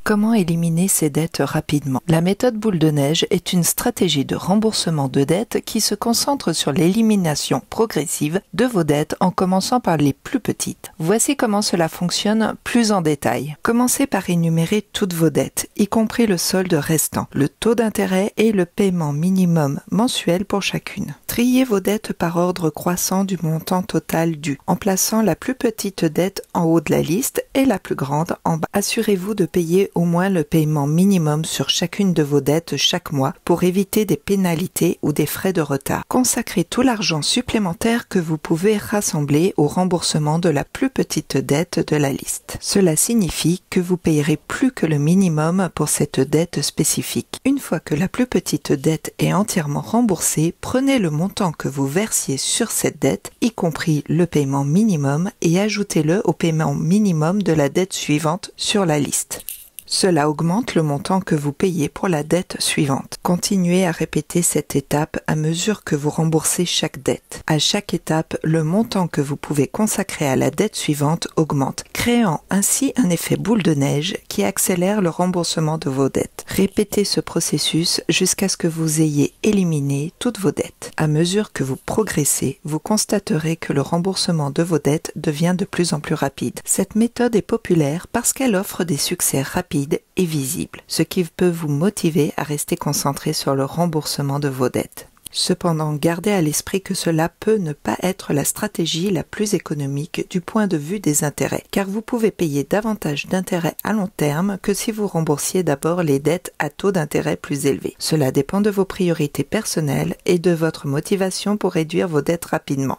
Comment éliminer ses dettes rapidement? La méthode boule de neige est une stratégie de remboursement de dettes qui se concentre sur l'élimination progressive de vos dettes en commençant par les plus petites. Voici comment cela fonctionne plus en détail. Commencez par énumérer toutes vos dettes, y compris le solde restant, le taux d'intérêt et le paiement minimum mensuel pour chacune. Triez vos dettes par ordre croissant du montant total dû, en plaçant la plus petite dette en haut de la liste et la plus grande en bas. Assurez-vous de payer au moins le paiement minimum sur chacune de vos dettes chaque mois pour éviter des pénalités ou des frais de retard. Consacrez tout l'argent supplémentaire que vous pouvez rassembler au remboursement de la plus petite dette de la liste. Cela signifie que vous payerez plus que le minimum pour cette dette spécifique. Une fois que la plus petite dette est entièrement remboursée, prenez le montant que vous versiez sur cette dette, y compris le paiement minimum, et ajoutez-le au paiement minimum de la dette suivante sur la liste. Cela augmente le montant que vous payez pour la dette suivante. Continuez à répéter cette étape à mesure que vous remboursez chaque dette. À chaque étape, le montant que vous pouvez consacrer à la dette suivante augmente, créant ainsi un effet boule de neige qui accélère le remboursement de vos dettes. Répétez ce processus jusqu'à ce que vous ayez éliminé toutes vos dettes. À mesure que vous progressez, vous constaterez que le remboursement de vos dettes devient de plus en plus rapide. Cette méthode est populaire parce qu'elle offre des succès rapides et visible, ce qui peut vous motiver à rester concentré sur le remboursement de vos dettes. Cependant, gardez à l'esprit que cela peut ne pas être la stratégie la plus économique du point de vue des intérêts, car vous pouvez payer davantage d'intérêts à long terme que si vous remboursiez d'abord les dettes à taux d'intérêt plus élevés. Cela dépend de vos priorités personnelles et de votre motivation pour réduire vos dettes rapidement.